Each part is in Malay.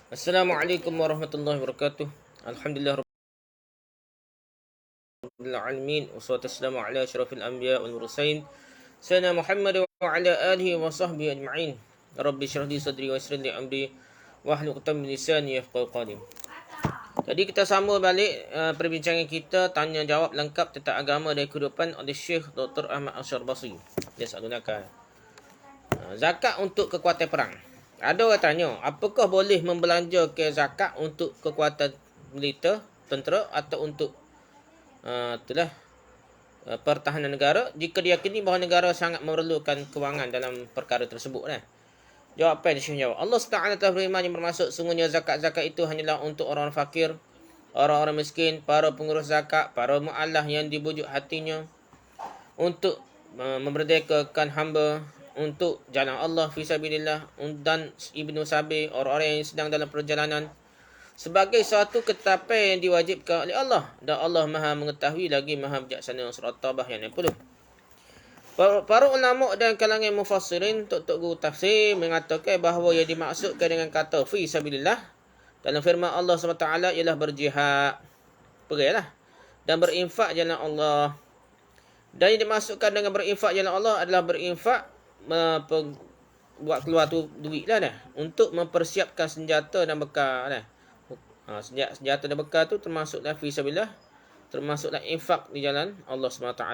Assalamualaikum warahmatullahi wabarakatuh. Alhamdulillah rabbil alamin wassalatu wassalamu ala asyrafil anbiya wal mursalin sayyidina Muhammad wa ala alihi wa sahbihi ajma'in. Rabbi shrah li sadri wa yassir li amri wahlul 'uqdatam min lisani yafqahu qawli. Jadi kita sambung balik perbincangan kita tanya jawab lengkap tentang agama dan kehidupan oleh Syekh Dr. Ahmad Asyarbasi. Dia gunakan zakat untuk kekuatan perang. Ada orang tanya, apakah boleh membelanjakan zakat untuk kekuatan militer, tentera atau untuk pertahanan negara jika diyakini bahawa negara sangat memerlukan kewangan dalam perkara tersebut. Jawapan Syekh jawab, Allah SWT telah beriman yang bermaksud sungguhnya zakat-zakat itu hanyalah untuk orang fakir, orang-orang miskin, para pengurus zakat, para mu'allah yang dibujuk hatinya untuk memerdekakan hamba, untuk jalan Allah fisabilillah, dan ibnu sabi, orang-orang yang sedang dalam perjalanan, sebagai suatu ketetapan yang diwajibkan oleh Allah, dan Allah Maha mengetahui lagi Maha bijaksana. Surah Taubah yang 60. Para ulama dan kalangan mufassirin, Tok Guru tafsir mengatakan bahawa yang dimaksudkan dengan kata fisabilillah dalam firman Allah SWT ialah berjihad, pergilah, dan berinfak jalan Allah. Dan yang dimaksudkan dengan berinfak jalan Allah adalah berinfak buat keluar tu duit lah untuk mempersiapkan senjata dan bekal lah. Senjata dan bekal tu termasuklah fisabilillah, termasuklah infak di jalan Allah SWT.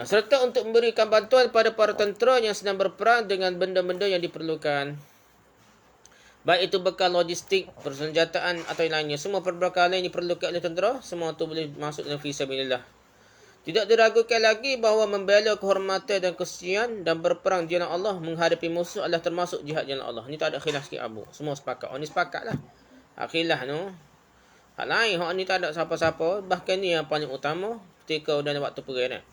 Serta untuk memberikan bantuan pada para tentera yang sedang berperang dengan benda-benda yang diperlukan, baik itu bekal logistik, persenjataan atau yang lainnya. Semua perbekalan yang diperlukan oleh tentera, semua tu boleh masuk dalam fisabilillah. Tidak diragukan lagi bahawa membela kehormatan dan kesucian dan berperang di jalan Allah menghadapi musuh adalah termasuk jihad jalan Allah. Ni tak ada khilaf sikit abu. Semua sepakat. Ni sepakat lah. Khilaf tu. Hak lain, hak ni tak ada siapa-siapa. Bahkan ni yang paling utama ketika dah waktu perang.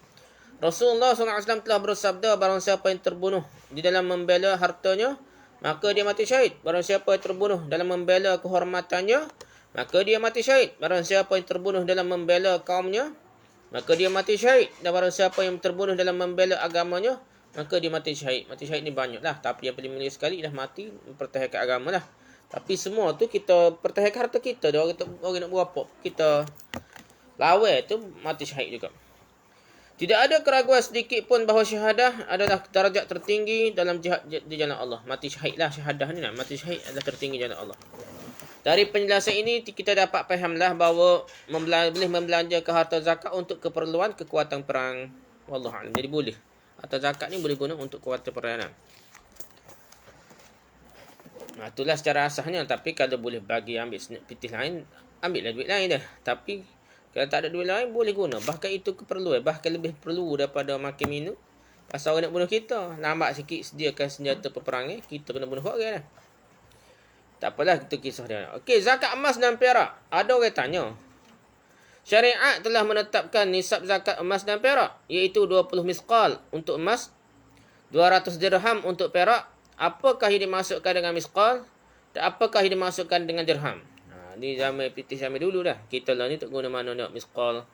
Rasulullah SAW telah bersabda, barang siapa yang terbunuh di dalam membela hartanya, maka dia mati syahid. Barang siapa yang terbunuh dalam membela kehormatannya, maka dia mati syahid. Barang siapa yang terbunuh dalam membela kaumnya, maka dia mati syahid. Dan barang siapa yang terbunuh dalam membela agamanya, maka dia mati syahid. Mati syahid ni banyak lah. Tapi yang paling mulia sekali dah mati mempertahankan agama lah. Tapi semua tu kita pertahankan harta kita. Orang nak berapa, kita lawan tu mati syahid juga. Tidak ada keraguan sedikit pun bahawa syahadah adalah darjat tertinggi dalam jihad di jalan Allah. Mati syahid lah syahadah ni lah. Mati syahid adalah tertinggi jalan Allah. Dari penjelasan ini kita dapat fahamlah bahawa boleh membelanjakan harta zakat untuk keperluan kekuatan perang. Wallahualam. Jadi boleh. Harta zakat ni boleh guna untuk kekuatan perang. Itulah secara asasnya. Tapi kalau boleh bagi ambil pitih lain, ambillah duit lain dah. Tapi kalau tak ada duit lain, boleh guna. Bahkan itu keperluan. Bahkan lebih perlu daripada makan minum. Pasal orang nak bunuh kita. Lambat sikit sediakan senjata peperangan. Kita kena bunuh orang lah. Tak apalah, kita kisah dia. Okey, zakat emas dan perak. Ada orang tanya. Syariat telah menetapkan nisab zakat emas dan perak. Iaitu 20 misqal untuk emas. 200 dirham untuk perak. Apakah yang dimasukkan dengan misqal? Dan apakah yang dimasukkan dengan dirham? Ni zaman pitih zaman dulu dah. Kita lah ni tak guna mana nak misqal.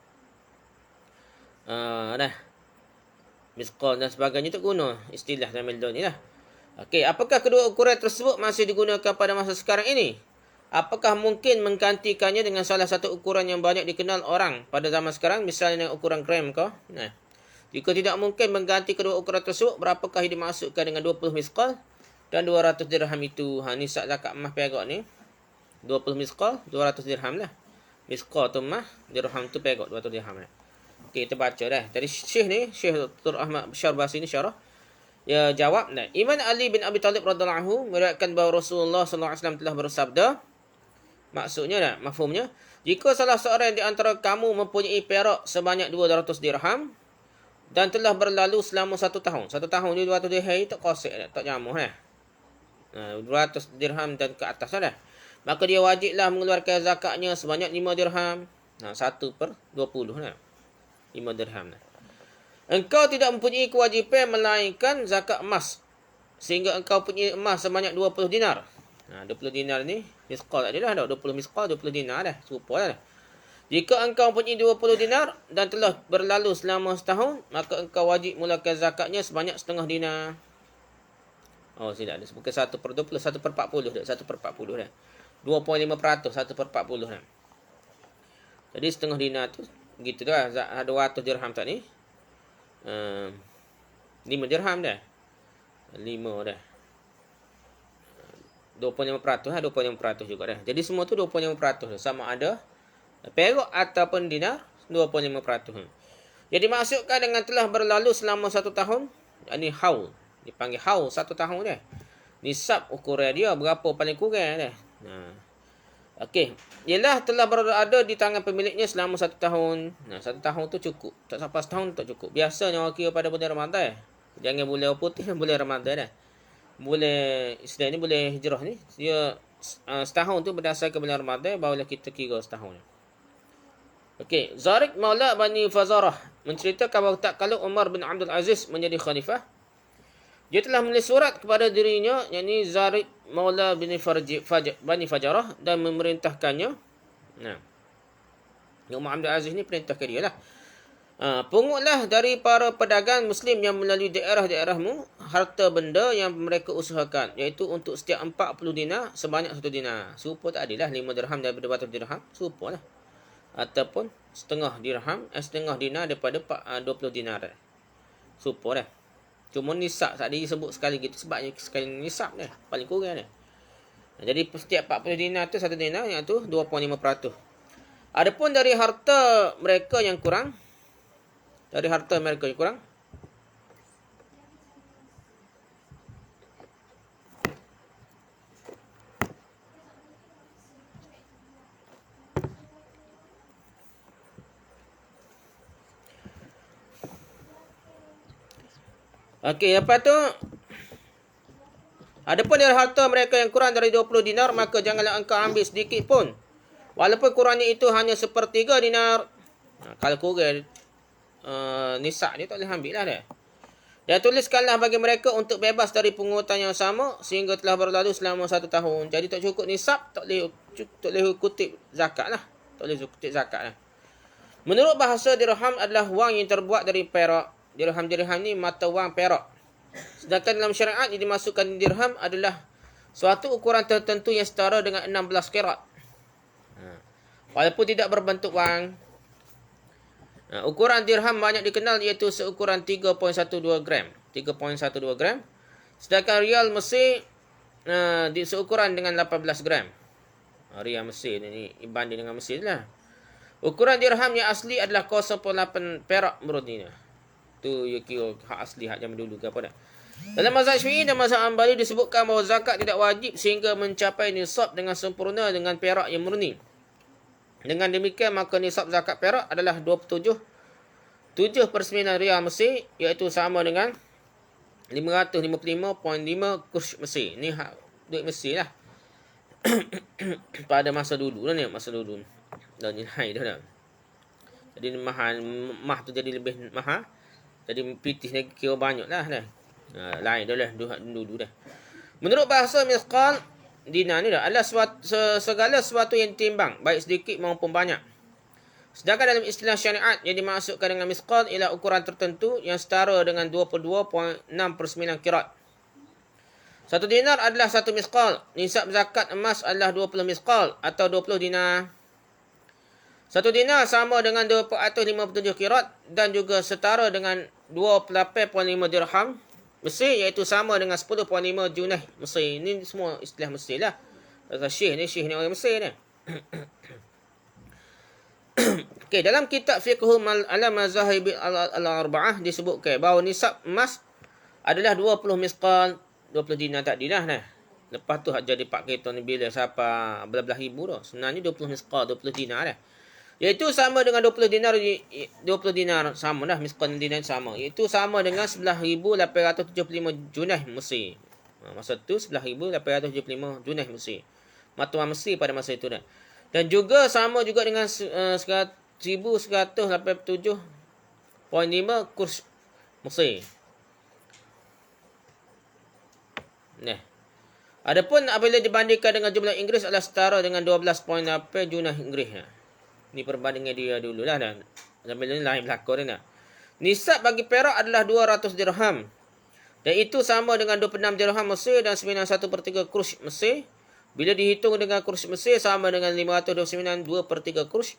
Misqal dan sebagainya tak guna istilah zaman dulu ni lah. Okey, apakah kedua ukuran tersebut masih digunakan pada masa sekarang ini? Apakah mungkin menggantikannya dengan salah satu ukuran yang banyak dikenal orang pada zaman sekarang, misalnya dengan ukuran gram ke? Jika tidak mungkin mengganti kedua ukuran tersebut, berapakah yang dimasukkan dengan 20 misqal dan 200 dirham itu? Nisab zakat emas perak ni 20 misqal, 200 dirham lah. Misqal tu emas, dirham tu perak 200 dirham lah. Okey, kita baca dah. Dari Syekh Dr. Ahmad Asyarbasi ni syarah. Ya, jawab. Imam Ali bin Abi Talib radhiyallahu anhu meriwayatkan bahawa Rasulullah SAW telah bersabda. Maksudnya mafhumnya, jika salah seorang di antara kamu mempunyai perak sebanyak 200 dirham dan telah berlalu selama 1 tahun. 1 tahun ni 200 dirham tak kosek dah, tak jamuh dah. 200 dirham dan ke atas dah. Maka dia wajiblah mengeluarkan zakatnya sebanyak 5 dirham. 1/20 dah. 5 dirham dah. Engkau tidak mempunyai kewajipan melainkan zakat emas, sehingga engkau punya emas sebanyak 20 dinar. 20 dinar ni misqal tak ada dah. 20 misqal, 20 dinar dah. Serupa dah. Jika engkau mempunyai 20 dinar dan telah berlalu selama setahun, maka engkau wajib mulakan zakatnya sebanyak setengah dinar. Oh, tidak ada. Bukan 1/20, 1/40 dah. 1/40 dah. 2.5%, 1/40 dah. Jadi setengah dinar tu gitu dah. 200 dirham tak ni. 5 dirham dah. 5 dah. 25% lah, 25% juga dah. Jadi semua tu 25% dah. Sama ada perak ataupun dinar, 25%. Jadi masukkan dengan telah berlalu selama 1 tahun. Ini haul. Dipanggil haul 1 tahun dah. Nisab ukuran dia berapa paling kurang dah. Okey. Ialah telah berada di tangan pemiliknya selama 1 tahun. 1 tahun tu cukup. Tak sampai setahun tak cukup. Biasanya orang kira pada bulan Ramadan. Jangan bulan putih, bulan Ramadan dah. Boleh Islam ni boleh hijrah ni dia setahun tu berdasarkan bulan Ramadan barulah kita kira setahun. Okey, Zarik Maula Bani Fazarah menceritakan bahawa tak kala Umar bin Abdul Aziz menjadi khalifah, dia telah menulis surat kepada dirinya, yakni Zarik Maula Bani Fajarah, dan memerintahkannya. Umar Abdul Aziz ni perintahkan dia lah. Pungutlah dari para pedagang Muslim yang melalui daerah-daerahmu harta benda yang mereka usahakan, iaitu untuk setiap 40 dinar sebanyak 1 dinar. Serupa tak adalah 5 dirham daripada 100 dirham, serupa lah. Ataupun setengah dinar daripada 20 dinar. Serupa lah. Cuma nisab tak disebut sekali gitu sebabnya sekali nisab dah paling kurang dah. Jadi setiap 40 dinar tu 1 dinar, yang tu 2.5%. Adapun dari harta mereka yang kurang, okey, lepas tu adapun dari harta mereka yang kurang dari 20 dinar, maka janganlah engkau ambil sedikit pun, walaupun kurangnya itu hanya 1/3 dinar. Kalau kurang nisab dia tak boleh ambil lah dia. Dan tuliskanlah bagi mereka untuk bebas dari pungutan yang sama sehingga telah berlalu selama 1 tahun. Jadi tak cukup nisab, tak boleh kutip zakat lah. Tak boleh kutip zakat lah. Menurut bahasa dirham adalah wang yang terbuat dari perak. Dirham ni mata wang perak. Sedangkan dalam syariat yang dimasukkan dirham adalah suatu ukuran tertentu yang setara dengan 16 karat. Walaupun tidak berbentuk wang. Ukuran dirham banyak dikenal iaitu seukuran 3.12 gram. 3.12 gram. Sedangkan rial Mesir seukuran dengan 18 gram. Rial Mesir ni banding dengan Mesir lah. Ukuran dirham yang asli adalah 0.8 perak Murdina. Tu you kira hak asli, hak zaman dulu ke apa dah. Dalam mazhab Syafi'i dan mazhab Hanbali disebutkan bahawa zakat tidak wajib sehingga mencapai nisab dengan sempurna dengan perak yang murni. Dengan demikian maka nisab zakat perak adalah 7/9 rial Mesir, iaitu sama dengan 555.5 kurs Mesir. Ni hak duit Mesir lah. Pada masa dulu lah ni, Dan nilai dah dah. Jadi mah tu jadi lebih mahal. Jadi pitih ni kira banyak lah dah. Lain dah lah dulu dah. Menurut bahasa misqal, dinar ni dah adalah segala sesuatu yang timbang, baik sedikit maupun banyak. Sedangkan dalam istilah syariat yang dimaksudkan dengan misqal ialah ukuran tertentu yang setara dengan 22.6/9 kirat. 1 dinar adalah 1 misqal. Nisab zakat emas adalah 20 misqal atau 20 dinar. 1 dinar sama dengan 257 kirat dan juga setara dengan 28.5 dirham Mesir, iaitu sama dengan 10.5 junah Mesir. Ini semua istilah Mesir lah. Syekh ni orang Mesir ni. Okey, dalam kitab Fiqhul Al-Mazahib Al-Arba'ah disebutkan bahawa nisab emas adalah 20 misqal, 20 dinar tak dinar nah. Lepas tu jadi pak kereta ni bila siapa belah-belah ribu dah. Sebenarnya 20 misqal, 20 dinar dah. Iaitu sama dengan 20 dinar sama dah, misqal dinar sama. Iaitu sama dengan 11,875 junah Mesir. Masa tu 11,875 junah Mesir. Mata wang Mesir pada masa itu dah. Dan juga sama juga dengan 1187.5 kurs Mesir. Nah. Adapun apabila dibandingkan dengan jumlah Inggeris adalah setara dengan 12.8 junah Inggeris. Ni perbandingan dia dulu lah sambil ni lain berlaku dah. Nisab bagi perak adalah 200 dirham. Dan itu sama dengan 26 dirham Mesir dan 91/3 kurs Mesir. Bila dihitung dengan kurs Mesir sama dengan 529 2/3 kurs.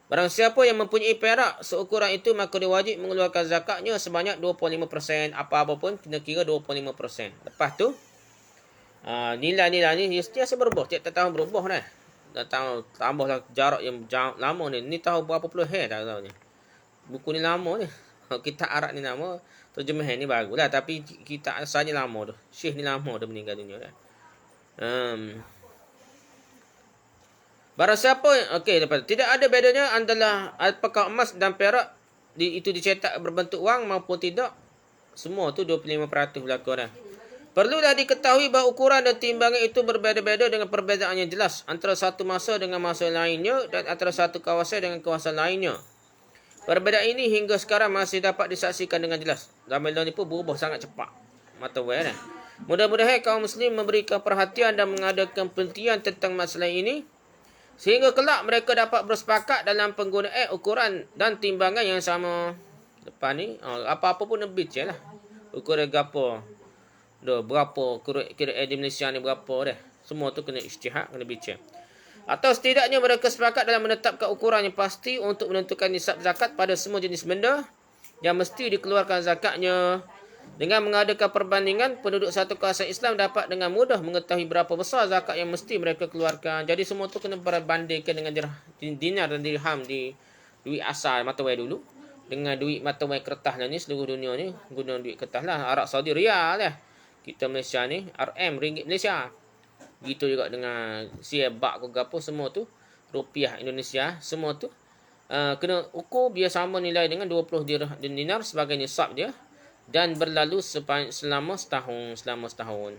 Barang siapa yang mempunyai perak seukuran itu, maka dia wajib mengeluarkan zakatnya sebanyak 25%. Apa-apa pun kena kira 25%. Lepas tu, nilai-nilai ni sentiasa berubah. Tiap tahun berubah dah. Tambahlah jarak yang lama ni. Ni tahu berapa puluh tak tahu ni. Buku ni lama ni. Kitab Arab ni lama. Terjemahan ni bagus lah. Tapi kitab asalnya lama tu. Syekh ni lama dah meninggal dunia dah. Barang siapa, lepas tidak ada bedanya adalah apakah emas dan perak itu dicetak berbentuk wang maupun tidak. Semua tu 25% berlaku dah. Perlulah diketahui bahawa ukuran dan timbangan itu berbeza-beza dengan perbezaan yang jelas antara satu masa dengan masa lainnya dan antara satu kawasan dengan kawasan lainnya. Perbezaan ini hingga sekarang masih dapat disaksikan dengan jelas. Zaman ni pun berubah sangat cepat. Mata weh dah. Mudah-mudahan kaum muslim memberikan perhatian dan mengadakan penelitian tentang masalah ini sehingga kelak mereka dapat bersepakat dalam penggunaan ukuran dan timbangan yang sama. Lepas ni, apa-apa pun lebih je lah. Ukuran berapa. Berapa kira di Malaysia ni berapa dah. Semua tu kena ijtihad, kena bincang. Atau setidaknya mereka sepakat dalam menetapkan ukuran yang pasti untuk menentukan nisab zakat pada semua jenis benda yang mesti dikeluarkan zakatnya. Dengan mengadakan perbandingan, penduduk satu kawasan Islam dapat dengan mudah mengetahui berapa besar zakat yang mesti mereka keluarkan. Jadi semua tu kena berbandingkan dengan dinar dan dirham di duit asal mata wang dulu. Dengan duit mata wang kertas lah ni, seluruh dunia ni guna duit kertas lah. Arab Saudi riyal lah. Kita Malaysia ni RM, ringgit Malaysia. Gitu juga dengan siebak ke apa, semua tu rupiah Indonesia, semua tu kena ukur biar sama nilai dengan 20 dinar sebagai nisab dia. Dan berlalu selama setahun.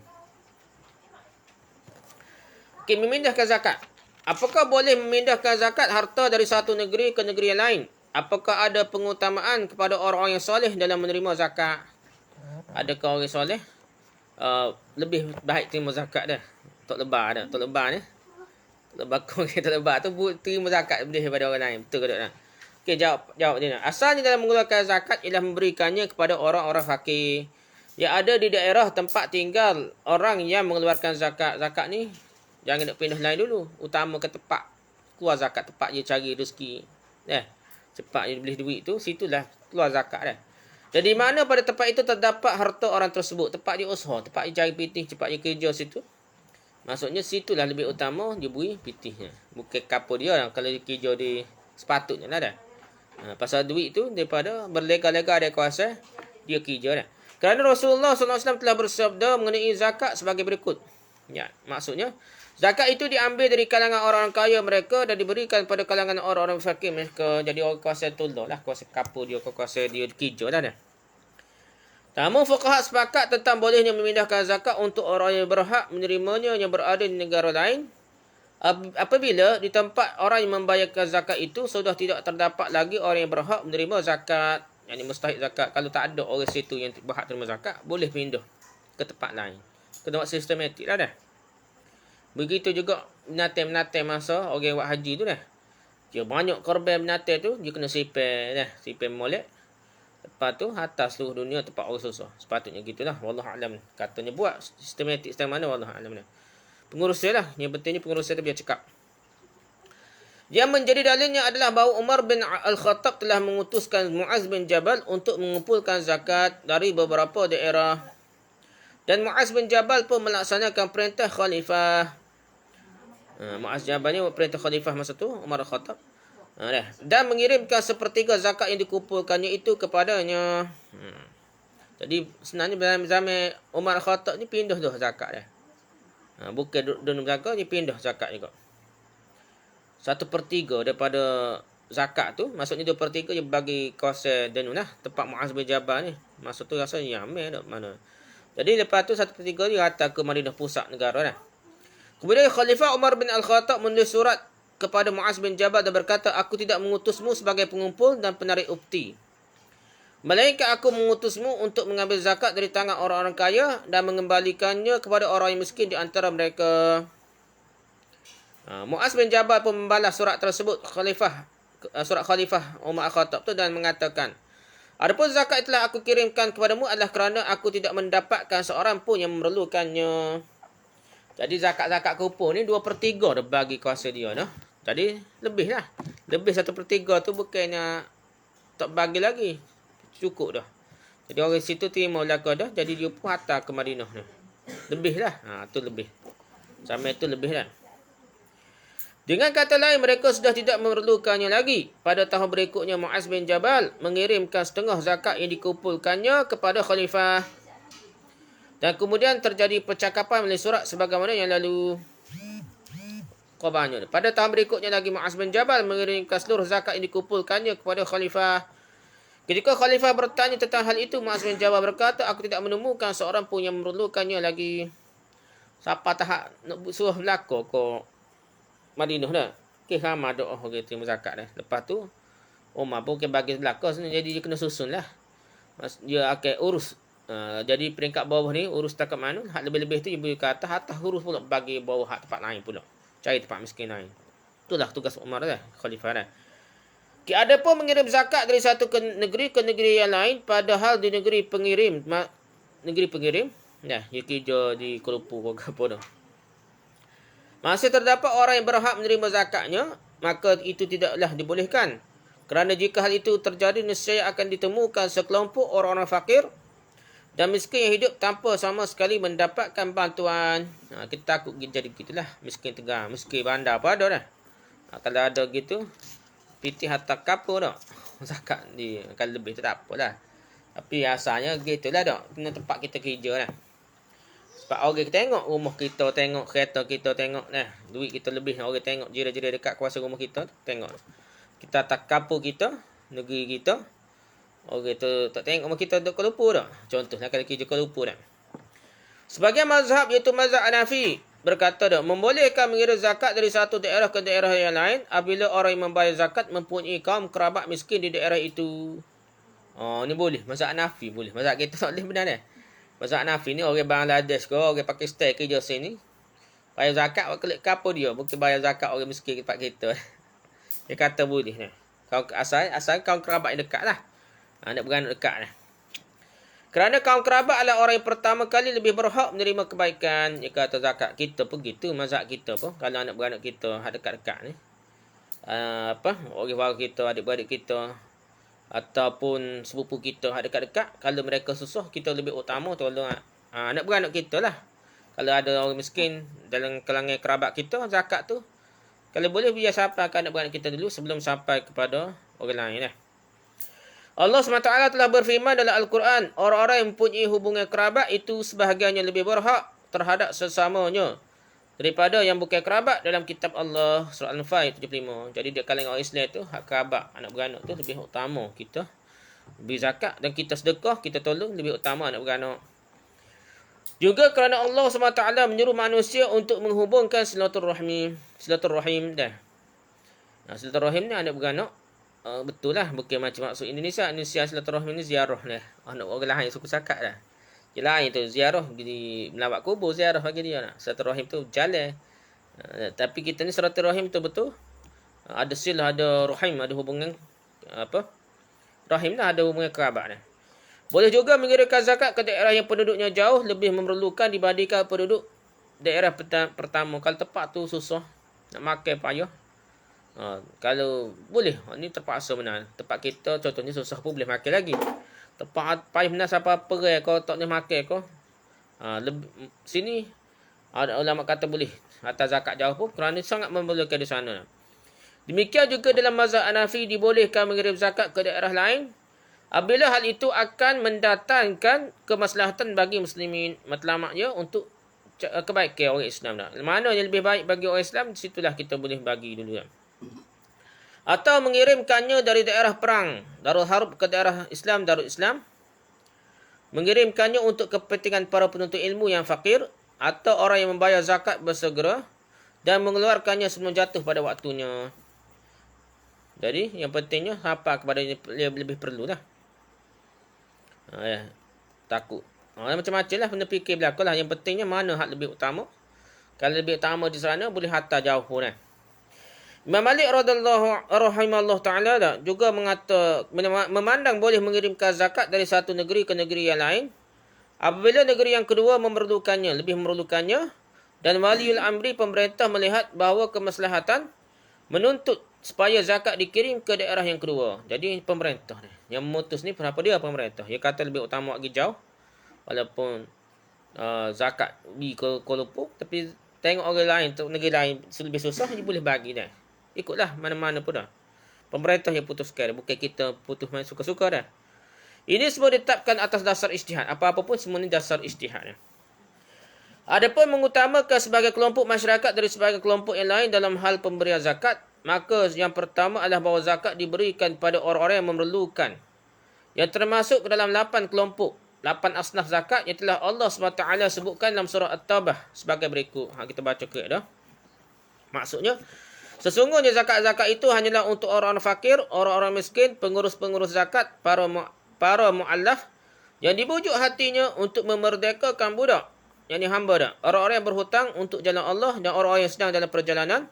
Memindahkan zakat. Apakah boleh memindahkan zakat harta dari satu negeri ke negeri yang lain? Apakah ada pengutamaan kepada orang-orang yang soleh dalam menerima zakat? Adakah orang soleh lebih baik terima zakat dah? Tok lebar dah. Tok lebar ni. Tok lebar kau tok lebar tu terima zakat lebih daripada orang lain. Betul ke tak? Jawab dia. Asalnya dalam mengeluarkan zakat ialah memberikannya kepada orang-orang fakir yang ada di daerah tempat tinggal orang yang mengeluarkan zakat. Zakat ni jangan nak pindah lain dulu. Utamakan tempat keluar zakat, tempat dia cari rezeki. Cepat dia beli duit tu, situlah keluar zakat dah. Dan di mana pada tempat itu terdapat harta orang tersebut, tempat dia usaha, tempat dia cari pitih, tempat dia kerja situ. Maksudnya situlah lebih utama dia beri pitihnya. Bukan kapal dia yang kalau dia kerja di sepatutnya lah dah. Pasal duit tu daripada berlega-lega ada kuasa dia kerja dah. Kerana Rasulullah SAW telah bersabda mengenai zakat sebagai berikut. Ya, maksudnya zakat itu diambil dari kalangan orang-orang kaya mereka dan diberikan pada kalangan orang-orang fakir mereka. Jadi orang kuasa tolong lah, kuasa kapur dia, kuasa dia kerja dah. Namun fuqaha sepakat tentang bolehnya memindahkan zakat untuk orang yang berhak menerimanya yang berada di negara lain. Apabila di tempat orang yang membayarkan zakat itu sudah tidak terdapat lagi orang yang berhak menerima zakat, yang mustahik zakat. Kalau tak ada orang situ yang berhak terima zakat, boleh pindah ke tempat lain. Kena buat sistematik lah dah. Begitu juga binatang-binatang masa orang buat haji tu dah. Dia banyak korban binatang tu, dia kena sipir dah, sipir molek. Lepas tu atas seluruh dunia tempat orang susah. Sepatutnya gitulah. Wallahualam. Katanya buat sistematik macam mana, wallahualam. Pengurus dia lah. Yang pentingnya pengurus dia biar cakap. Yang menjadi dalilnya adalah bahawa Umar bin Al-Khattab telah mengutuskan Muaz bin Jabal untuk mengumpulkan zakat dari beberapa daerah. Dan Muaz bin Jabal pun melaksanakan perintah khalifah. Muaz Jabal ni perintah khalifah masa tu, Umar Al-Khattab. Dan mengirimkan sepertiga zakat yang dikumpulkannya itu kepadanya. Jadi sebenarnya zaman Umar Al-Khattab ni pindah dah zakat dah. Bukan dalam zakat, dia pindah zakat juga. 1/3 daripada zakat tu, maksudnya 2/3 dia bagi kawasan Danun lah, tempat Muaz bin Jabal ni. Maksud tu rasanya Yaman tak mana. Jadi lepas tu 1/3 dia hantar ke Madinah pusat negara dah. Kemudian Khalifah Umar bin Al-Khattab menulis surat kepada Muaz bin Jabal dan berkata, aku tidak mengutusmu sebagai pengumpul dan penarik upeti. Melainkan aku mengutusmu untuk mengambil zakat dari tangan orang-orang kaya dan mengembalikannya kepada orang yang miskin di antara mereka. Muaz bin Jabal pun membalas surat tersebut, surat Khalifah Umar Al-Khattab tu, dan mengatakan, Adapun zakat telah aku kirimkan kepadamu adalah kerana aku tidak mendapatkan seorang pun yang memerlukannya. Jadi zakat-zakat kupon ni 2/3 dah bagi kuasa dia dah. Jadi lebih lah. Lebih 1/3 tu bukannya tak bagi lagi. Cukup dah. Jadi orang situ terima belaka dah. Jadi dia pun hantar ke Madinah ni. Lebih lah. Tu lebih. Sampai tu lebih lah. Dengan kata lain, mereka sudah tidak memerlukannya lagi. Pada tahun berikutnya, Mu'az bin Jabal mengirimkan setengah zakat yang dikumpulkannya kepada khalifah. Dan kemudian terjadi percakapan melalui surat sebagaimana yang lalu. Khabarnya. Pada tahun berikutnya lagi, Mu'az bin Jabal mengirimkan seluruh zakat yang dikumpulkannya kepada khalifah. Ketika khalifah bertanya tentang hal itu, Mu'az bin Jabal berkata, aku tidak menemukan seorang pun yang memerlukannya lagi. Siapa tak nak suruh belakang kau Madinah dah. Okey, ramah doa orang terima zakat dah. Lepas tu, Umar pun bagi belakang sini. Jadi dia kena susun lah. Dia akan urus. Jadi peringkat bawah ni, urus takat mana. Hak lebih-lebih tu, ibu kata, atas urus pula bagi bawah hak tempat lain pula. Cari tempat miskin lain. Itulah tugas Umar dah. Khalifah dah. Ada pun mengirim zakat dari satu negeri ke negeri yang lain. Padahal di negeri pengirim. Ya, dia kerja di Kuala Lumpur ke apa dah. Masih terdapat orang yang berhak menerima zakatnya, maka itu tidaklah dibolehkan. Kerana jika hal itu terjadi, nescaya akan ditemukan sekelompok orang-orang fakir dan miskin yang hidup tanpa sama sekali mendapatkan bantuan. Kita takut jadi gitulah. Miskin tegar, miskin bandar apa ada dah. Kalau ada gitu, pitih harta kapur dah. Zakat ni kalau lebih tu tak apalah. Tapi asalnya gitulah dah. Kena tempat kita kerja lah. Sebab orang tengok rumah kita, tengok kereta kita, tengok duit kita lebih, orang tengok jira-jira dekat kuasa rumah kita, tengok. Kita tak kapur kita, negeri kita, orang tu tak tengok rumah kita duduk Kuala Lumpur dah. Contohlah kalau kerja Kuala Lumpur dah. Sebagian mazhab iaitu mazhab Hanafi berkata dah, membolehkan mengira zakat dari satu daerah ke daerah yang lain apabila orang yang membayar zakat mempunyai kaum kerabat miskin di daerah itu. Ni boleh, mazhab Hanafi boleh. Mazhab kita tak boleh benar dah. Mazhab Hanafi ni orang Bangladesh ke, orang Pakistan kerja sini. Bayar zakat, klik kapur dia. Bukan bayar zakat orang miskin tempat kita. Dia kata boleh ni. Asal kaum kerabat yang dekat lah. Nak beranak dekat lah. Kerana kaum kerabat adalah orang yang pertama kali lebih berhak menerima kebaikan. Dia kata zakat kita pun gitu. Mazhab kita pun. Kalau anak beranak kita dekat-dekat ni. Orang-orang kita, adik-beradik kita. Ataupun sepupu kita dekat-dekat, kalau mereka susah, kita lebih utama tolong anak beranak kita lah. Kalau ada orang miskin dalam kalangan kerabat kita, zakat tu kalau boleh biar sampai ke anak beranak kita dulu sebelum sampai kepada orang lain lah. Allah SWT telah berfirman dalam Al-Quran, orang-orang yang mempunyai hubungan kerabat itu sebahagiannya lebih berhak terhadap sesamanya daripada yang bukan kerabat dalam kitab Allah surah Al-Anfal 75. Jadi dia kalangan orang Islam tu hak kerabat anak beranak tu lebih utama kita beri zakat, dan kita sedekah, kita tolong lebih utama anak beranak. Juga kerana Allah SWT menyuruh manusia untuk menghubungkan silaturahim dah. Silaturahim ni anak beranak betul lah, bukan macam maksud Indonesia silaturahim ni ziarah lah. Anak orang lain suku zakat dah. Yang lain tu ziarah di melawat kubur, ziarah bagi dia nak. Silaturahim tu jalan. Tapi kita ni silaturahim tu betul. Ada silah, ada rahim, ada hubungan rahim lah, ada hubungan kerabat dah. Boleh juga mengirimkan zakat ke daerah yang penduduknya jauh lebih memerlukan dibandingkan penduduk daerah pertama. Kalau tempat tu susah nak makan payah. Kalau boleh, ni terpaksa benar. Tempat kita contohnya susah pun boleh makan lagi. Tempat payah benar siapa perai kau tak boleh makan kau. Sini ada ulama kata boleh atas zakat jauh pun kerana sangat memerlukan di sana. Demikian juga dalam mazhab Hanafi dibolehkan mengirim zakat ke daerah lain apabila hal itu akan mendatangkan kemaslahatan bagi muslimin, matlamaknya untuk kebaikan orang Islam dah. Mana yang lebih baik bagi orang Islam, situlah kita boleh bagi dulu kan. Atau mengirimkannya dari daerah perang Darul Harb ke daerah Islam Darul Islam, mengirimkannya untuk kepentingan para penuntut ilmu yang fakir atau orang yang membayar zakat bersegera dan mengeluarkannya sebelum jatuh pada waktunya. Jadi yang pentingnya apa kepada yang lebih perlu lah. Takut macam-macam lah benda fikir belakang lah. Yang pentingnya mana hak lebih utama. Kalau lebih utama di sana boleh hantar jauh pun lah. Imam Malik radhiyallahu rahimahullah taala juga mengata memandang boleh mengirimkan zakat dari satu negeri ke negeri yang lain apabila negeri yang kedua memerlukannya, lebih memerlukannya, dan waliul amri pemerintah melihat bahawa kemaslahatan menuntut supaya zakat dikirim ke daerah yang kedua. Jadi pemerintah ni yang memutus ni, kenapa dia pemerintah? Dia kata lebih utama lagi jauh walaupun zakat di Kuala Lumpur, tapi tengok orang lain, negeri lain lebih susah, dia boleh bagi dah. Ikutlah mana-mana pun dah. Pemerintah yang putuskan, bukan kita putus main suka-suka dah. Ini semua ditetapkan atas dasar ijtihad. Apa-apa pun semua ni dasar ijtihad. Adapun mengutamakan sebagai kelompok masyarakat dari sebagai kelompok yang lain dalam hal pemberian zakat, maka yang pertama adalah bahawa zakat diberikan pada orang-orang yang memerlukan, yang termasuk ke dalam 8 kelompok, 8 asnaf zakat yang telah Allah SWT sebutkan dalam surah At-Taubah sebagai berikut. Kita baca ke dah. Maksudnya, sesungguhnya zakat-zakat itu hanyalah untuk orang-orang fakir, orang-orang miskin, pengurus-pengurus zakat, para mu'allaf yang dibujuk hatinya untuk memerdekakan budak, yang hamba dah, orang-orang yang berhutang untuk jalan Allah, dan orang-orang yang sedang dalam perjalanan,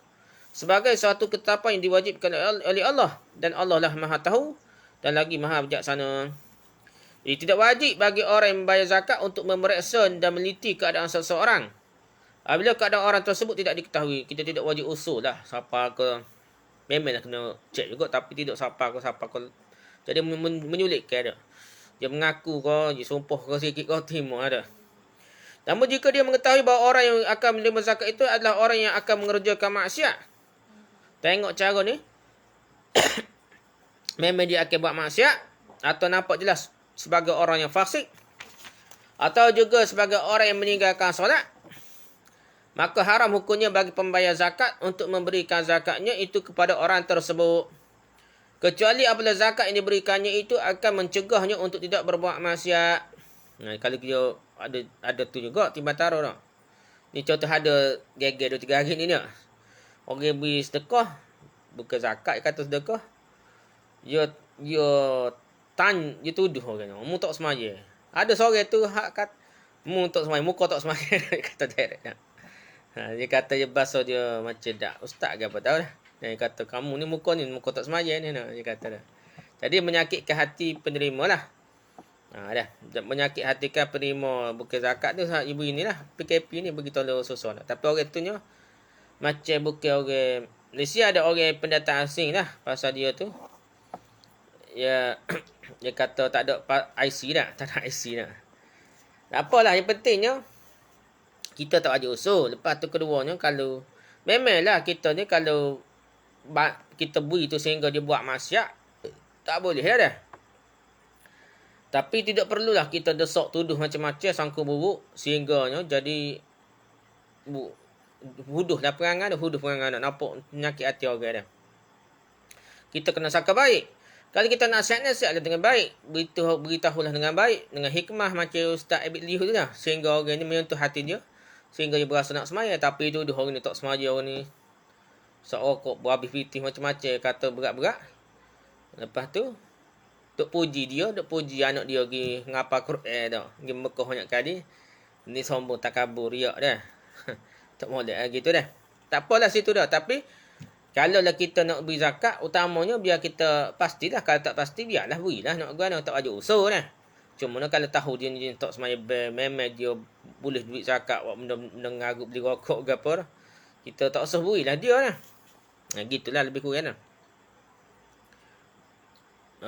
sebagai suatu ketetapan yang diwajibkan oleh Allah, dan Allah lah Maha tahu dan lagi Maha bijaksana. Jadi tidak wajib bagi orang yang membayar zakat untuk memeriksa dan meliti keadaan seseorang. Apabila keadaan orang tersebut tidak diketahui, kita tidak wajib usul lah siapa ke. Memanglah kena cek juga, tapi tidak siapa ke. Jadi menyulitkan dia. Dia mengaku ke, dia sumpah ke sikit ke, terima ada. Namun jika dia mengetahui bahawa orang yang akan menerima zakat itu adalah orang yang akan mengerjakan maksiat. Tengok cara ni. Memang dia akan buat maksiat, atau nampak jelas sebagai orang yang fasik, atau juga sebagai orang yang meninggalkan solat, maka haram hukumnya bagi pembayar zakat untuk memberikan zakatnya itu kepada orang tersebut. Kecuali apabila zakat yang diberikannya itu akan mencegahnya untuk tidak berbuat maksiat. Kalau dia ada tu juga timbang taruh dah. Ni contoh ada geger 2-3 hari ni dia. Orang beri sedekah, bukan zakat kata sedekah. Dia tuduh orang. Mu tak semaya. Ada seorang tu hak kata mu tak semaya, muka tak semaya kata direct dah. Dia kata dia bahasa dia macam dak ustaz ke apa tahu dah. Dia kata kamu ni muka tak semaya ni nah, dia kata dah. Jadi menyakitkan hati penerima lah. Dah. Menyakit hatikan penerima bukan zakat tu ibu inilah. PKP ni begitu lah susah dah. Tapi orang tu nya macam bukan orang Malaysia, ada orang pendatang asing lah pasal dia tu. Ya, dia kata tak ada IC dah, tak ada IC dah. Tak apalah, yang pentingnya kita tak wajib usul. Lepas tu keduanya, kalau memanglah kita ni kalau kita beri tu sehingga dia buat maksiat, tak boleh dah. Tapi tidak perlulah kita desak tuduh macam-macam sangka buruk sehingganya jadi huduh perangai nampak menyakit hati orang dah. Kita kena sangka baik. Kalau kita nasihatlah dengan baik, beritahulah dengan baik, dengan hikmah macam Ustaz Abid Liu tu lah, sehingga orang ni menyentuh hati dia, sehingga dia berasa nak semaya. Tapi tuduh orang ni tak semaya, orang ni seorang berhabis pitih macam-macam, kata berat-berat. Lepas tu duk puji dia, duk puji anak dia pergi ngapa Quran dah, pergi Mekah banyak kali. Ni sombong takabur riak dah. Tak molek gitu dah. Tak apalah situ dah, tapi kalau lah kita nak beri zakat, utamanya biar kita pastilah. Kalau tak pasti, biarlah berilah. Nak guna, tak wajib usul lah. Cuma kalau tahu dia tak semaya memang dia boleh duit zakat, buat benda ngarut beli rokok ke apa, kita tak usah berilah dia lah. Gitulah lebih kurang lah.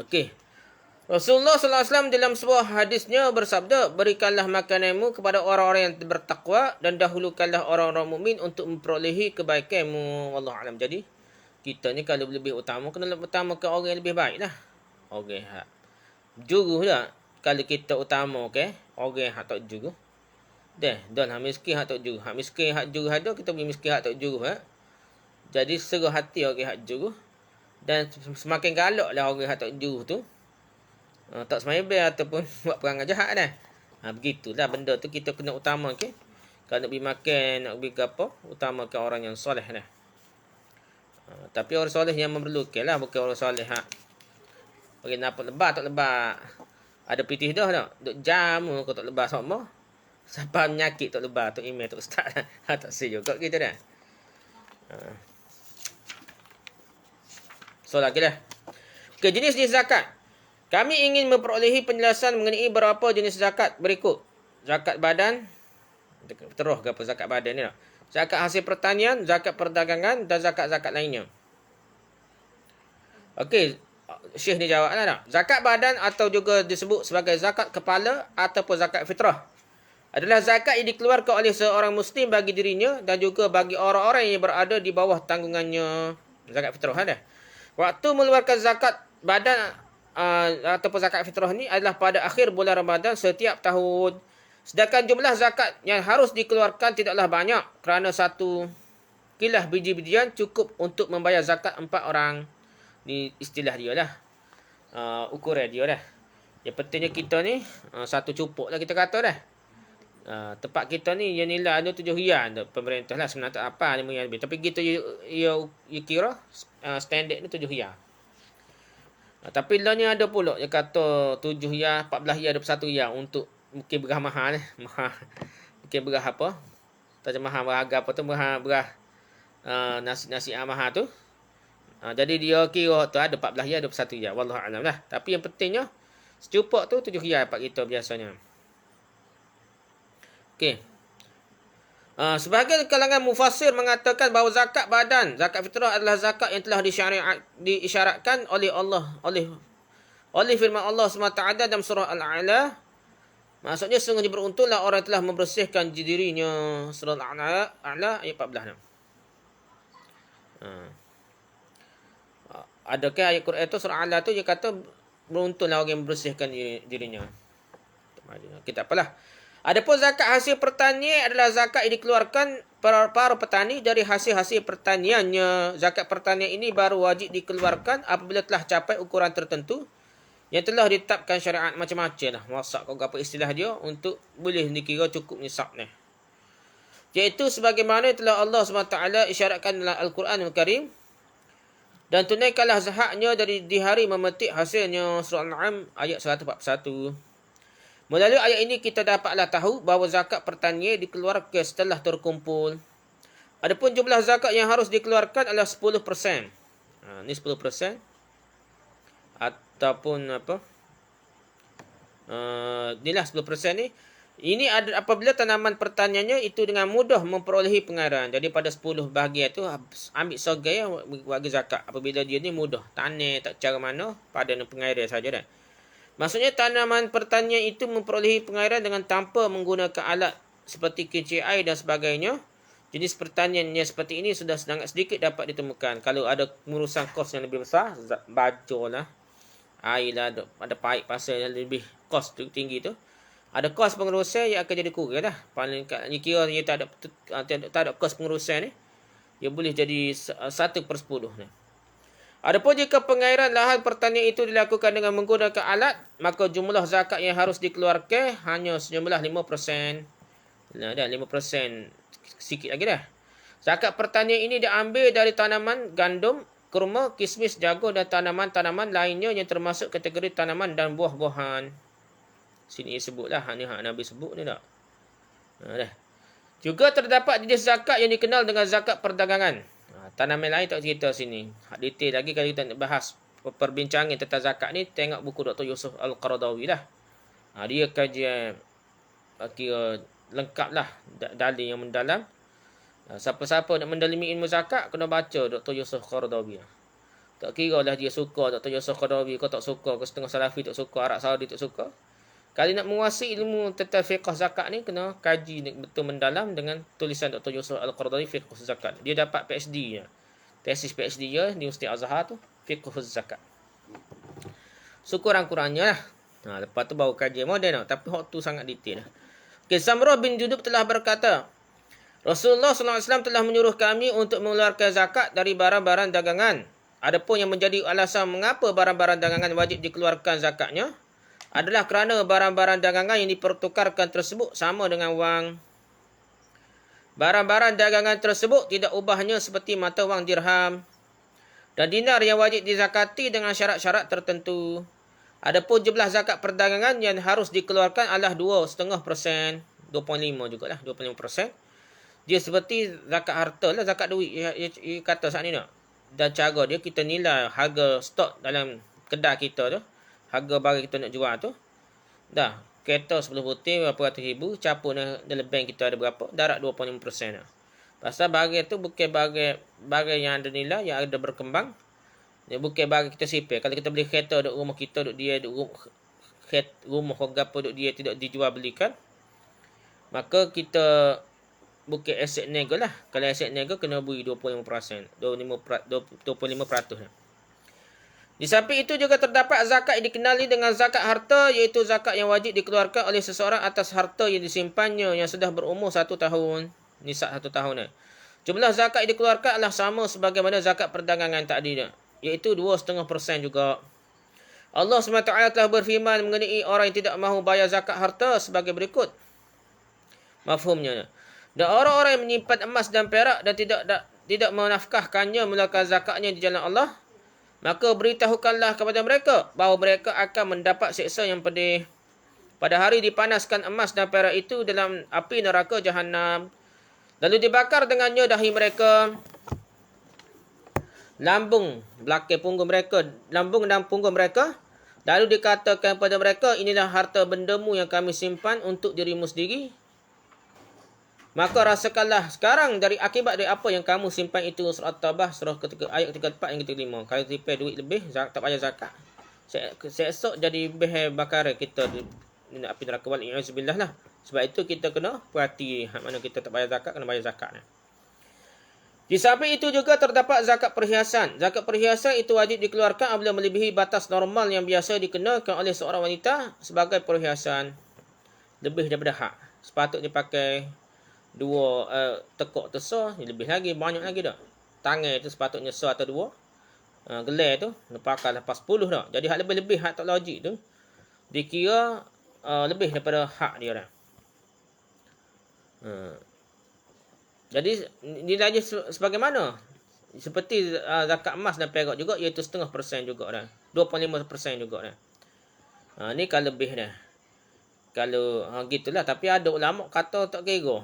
Okey. Rasulullah SAW dalam sebuah hadisnya bersabda, berikanlah makananmu kepada orang-orang yang bertakwa dan dahulukanlah orang-orang mukmin untuk memperolehi kebaikanmu. Wallahualam. Jadi kita ni kalau lebih utama, kena utamakan orang yang lebih baik lah. Orang hak juruh dah. Kalau kita utama orang hak tak juruh. Dah lah miskin hak tak juruh. Hak miskin hak juruh ada, kita beri miskin hak tak juruh. Jadi serah hati orang hak juruh. Dan semakin galak lah orang hak tak juruh tu. Tak semayang ataupun buat perangai jahat dah. Begitulah benda tu kita kena utama. Kalau nak beri makan, nak beri apa, utamakan orang yang soleh dah. Tapi orang soleh yang memerlukan lah, bukan orang soleh hak bagi nampak lebar tak lebar. Ada pitih dah tak? Duk jamu kau tak lebar sama. Siapa menyakit tak lebar, tu email tu ustaz. Tak sih juga kita dah. So lagi dah. Ke jenis-jenis zakat. Kami ingin memperolehi penjelasan mengenai beberapa jenis zakat berikut. Zakat badan. Terus ke apa zakat badan ni lah. Zakat hasil pertanian, zakat perdagangan dan zakat-zakat lainnya. Okey, Syekh ni jawab lah. Zakat badan atau juga disebut sebagai zakat kepala ataupun zakat fitrah adalah zakat yang dikeluarkan oleh seorang Muslim bagi dirinya dan juga bagi orang-orang yang berada di bawah tanggungannya. Zakat fitrah ada. Waktu mengeluarkan zakat badan ataupun zakat fitrah ni adalah pada akhir bulan Ramadan setiap tahun. Sedangkan jumlah zakat yang harus dikeluarkan tidaklah banyak kerana satu kilah biji-bijian cukup untuk membayar zakat 4 orang. Ni istilah dia lah. Ukuran dia lah. Yang pentingnya kita ni satu cupuk lah kita kata dah. Tempat kita ni yang nilai ada 7 rial untuk pemerintah lah. Sebenarnya tak apa 5 rial lebih. Tapi kita you kira standard ni 7 rial. Tapi lah ni ada pula yang kata 7 rial, 14 rial, 21 rial untuk mungkin berah mahal. Mungkin berah apa? Tak mahal berharga apa tu. Berah nasi mahal tu. Jadi dia kira tu ada 14 rial, 21 rial. Wallahualam lah. Tapi yang pentingnya secupuk tu 7 rial dapat kita biasanya. Okey. Sebahagian kalangan mufassir mengatakan bahawa zakat badan, zakat fitrah adalah zakat yang telah diisyaratkan oleh Allah, oleh firman Allah SWT dalam surah Al-A'la. Maksudnya sungguhnya beruntunglah orang yang telah membersihkan dirinya. Surah Al-A'la ayat 14. Adakah ayat Quran itu surah Al-A'la tu dia kata beruntunglah orang yang membersihkan dirinya. Kita apalah. Adapun zakat hasil pertanian adalah zakat yang dikeluarkan para petani dari hasil-hasil pertaniannya. Zakat pertanian ini baru wajib dikeluarkan apabila telah capai ukuran tertentu yang telah ditetapkan syariat macam-macam lah. Masak kau apa istilah dia untuk boleh dikira cukup nisab ni. Iaitu sebagaimana telah Allah SWT isyaratkan dalam Al-Quran Al-Karim. Dan tunaikanlah zakatnya di hari memetik hasilnya. Surah Al-An'am ayat 141. Melalui ayat ini kita dapatlah tahu bahawa zakat pertanian dikeluarkan setelah terkumpul. Adapun jumlah zakat yang harus dikeluarkan adalah 10%. Ni 10%. Ataupun apa? Inilah 10% ni. Ini ada apabila tanaman pertaniannya itu dengan mudah memperolehi pengairan. Jadi pada 10 bahagian tu ambil sebagai bagi zakat. Apabila dia ni mudah. Tanam tak cara mana pada pengairan saja dah. Maksudnya tanaman pertanian itu memperolehi pengairan dengan tanpa menggunakan alat seperti kincir air dan sebagainya. Jenis pertanian yang seperti ini sudah sangat sedikit dapat ditemukan. Kalau ada pengurusan kos yang lebih besar, bajur lah, air lah, ada paip pasal yang lebih kos tinggi tu. Ada kos pengurusan yang akan jadi kurang dah. Paling kira dia tak ada kos pengurusan ni, dia boleh jadi 1/10 ni. Adapun jika pengairan lahan pertanian itu dilakukan dengan menggunakan alat, maka jumlah zakat yang harus dikeluarkan hanya sejumlah 5%. Nah, dah 5%. Sikit lagi dah. Zakat pertanian ini diambil dari tanaman gandum, kurma, kismis, jagung dan tanaman-tanaman lainnya yang termasuk kategori tanaman dan buah-buahan. Sini sebutlah. Ni Nabi sebut ni tak? Dah. Juga terdapat jenis zakat yang dikenal dengan zakat perdagangan. Tanaman lain tak cerita sini. Detail lagi kalau kita nak bahas perbincangan tentang zakat ni, tengok buku Dr. Yusuf Al-Qaradawi lah. Dia kajian kira lengkap lah, dalil yang mendalam. Siapa-siapa nak mendalimi ilmu zakat, kena baca Dr. Yusuf Al-Qaradawi. Tak kira lah dia suka Dr. Yusuf Al-Qaradawi, kau tak suka, kau setengah Salafi tak suka, Arab Saudi tak suka. Kalau nak menguasai ilmu tentang fiqh zakat ni, kena kaji betul mendalam dengan tulisan Dr. Yusuf Al-Qaradawi Fiqh Zakat. Dia dapat PhD nya. Tesis PhD dia di Universiti Azhar tu, Fiqh Zakat. So kurang-kurangnya lah. Lepas tu baru kaji moden lah. Tapi waktu sangat detail lah. Okay, Samrah bin Jundub telah berkata, Rasulullah SAW telah menyuruh kami untuk mengeluarkan zakat dari barang-barang dagangan. Adapun yang menjadi alasan mengapa barang-barang dagangan wajib dikeluarkan zakatnya, adalah kerana barang-barang dagangan yang dipertukarkan tersebut sama dengan wang. Barang-barang dagangan tersebut tidak ubahnya seperti mata wang dirham dan dinar yang wajib dizakati dengan syarat-syarat tertentu. Adapun jumlah zakat perdagangan yang harus dikeluarkan adalah 2,5%. 2.5 jugalah, 2.5%. Dia seperti zakat harta lah, zakat duit. Ia kata saat ni tak? dan cara dia kita nilai harga stok dalam kedai kita tu, harga barang kita nak jual tu. Dah, kereta 10 putih berapa ratus ribu, capur dalam bank kita ada berapa? Darat 25% dah. Pasal barang tu bukan barang yang ada nilai, yang ada berkembang. Dia bukan barang kita sipir. Kalau kita beli kereta duduk rumah kita, duduk dia, duduk rumah apa duduk dia tidak dijual belikan, maka kita bukan aset niaga lah. Kalau aset niaga kena beri 25%, 25%. Di samping itu juga terdapat zakat yang dikenali dengan zakat harta, iaitu zakat yang wajib dikeluarkan oleh seseorang atas harta yang disimpannya yang sudah berumur 1 tahun. Nisab 1 tahun. Jumlah zakat yang dikeluarkan adalah sama sebagaimana zakat perdagangan tadi, iaitu 2,5% juga. Allah SWT telah berfirman mengenai orang yang tidak mahu bayar zakat harta sebagai berikut. Mafhumnya. Dan orang-orang yang menyimpan emas dan perak dan tidak menafkahkannya melakukan zakatnya di jalan Allah, maka beritahukanlah kepada mereka bahawa mereka akan mendapat siksa yang pedih. Pada hari dipanaskan emas dan perak itu dalam api neraka Jahannam, lalu dibakar dengannya dahi mereka, lambung belakang punggung mereka, lambung dan punggung mereka. Lalu dikatakan kepada mereka, inilah harta bendamu yang kami simpan untuk dirimu sendiri. Maka rasakanlah sekarang dari akibat dari apa yang kamu simpan itu. Surah Taubah, surah ayat 34 yang ke-5. Kalau tipis duit lebih, tak payah zakat. Esok jadi lebih bakar kita di api neraka wal a'udzubillah lah. Sebab itu kita kena perhati mana kita tak bayar zakat, kena bayar zakat. Di samping itu juga terdapat zakat perhiasan. Zakat perhiasan itu wajib dikeluarkan apabila melebihi batas normal yang biasa dikenakan oleh seorang wanita sebagai perhiasan lebih daripada hak. Sepatutnya pakai 2 tekuk tu so, lebih lagi, banyak lagi dah. Tangan tu sepatutnya so atau 2. Gelar tu pakai lepas 10 dah. Jadi hak lebih-lebih, hak tak logik tu dikira lebih daripada hak dia dah. Jadi nilainya sebagaimana? Seperti zakat emas dan perak juga, iaitu 0,5% juga dah. 25% juga dah. Ni kalau lebih dah. Kalau gitulah, tapi ada ulama kata tak kira.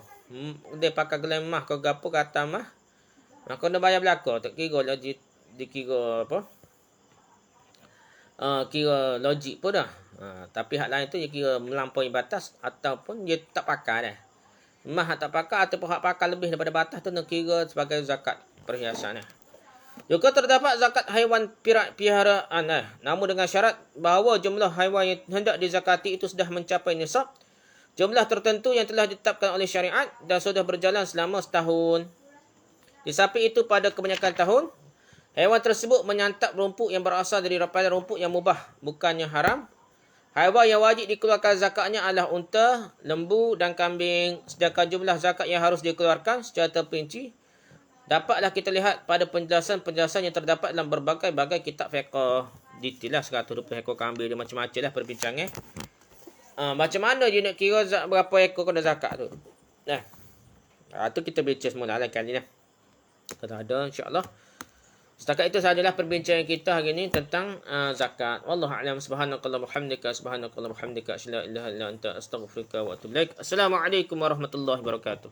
Dia pakai gelang emas ke gapo kata mah. Maka kena bayar belaka, tak kira logik, dikira apa? Kira logik pun dah. Tapi hak lain tu dia kira melampaui batas ataupun dia tak pakai dah. Emas tak pakai ataupun hak pakai lebih daripada batas tu nak kira sebagai zakat perhiasan. Juga terdapat zakat haiwan piaraan. Namun dengan syarat bahawa jumlah haiwan yang hendak dizakati itu sudah mencapai nisab, jumlah tertentu yang telah ditetapkan oleh syariat dan sudah berjalan selama setahun. Di samping itu pada kebanyakan tahun, haiwan tersebut menyantap rumput yang berasal dari rumput yang mubah, bukannya haram. Haiwan yang wajib dikeluarkan zakatnya adalah unta, lembu dan kambing. Sedangkan jumlah zakat yang harus dikeluarkan secara terperinci dapatlah kita lihat pada penjelasan-penjelasan yang terdapat dalam berbagai-bagai kitab fiqh. Detail lah 120 ekor kambing dia, macam-macam lah perbincangan. Macam mana dia nak kira berapa ekor kena zakat tu. Tu kita baca semula lah kali ni. Kalau ada insya-Allah. Setakat itu sahajalah perbincangan kita hari ini tentang zakat. Wallahu a'lam. Subhanakallahumma hamdika, subhanakallahumma hamdika, asyhadu an la ilaha illa anta, astaghfiruka wa atubu ilaik. Assalamualaikum warahmatullahi wabarakatuh.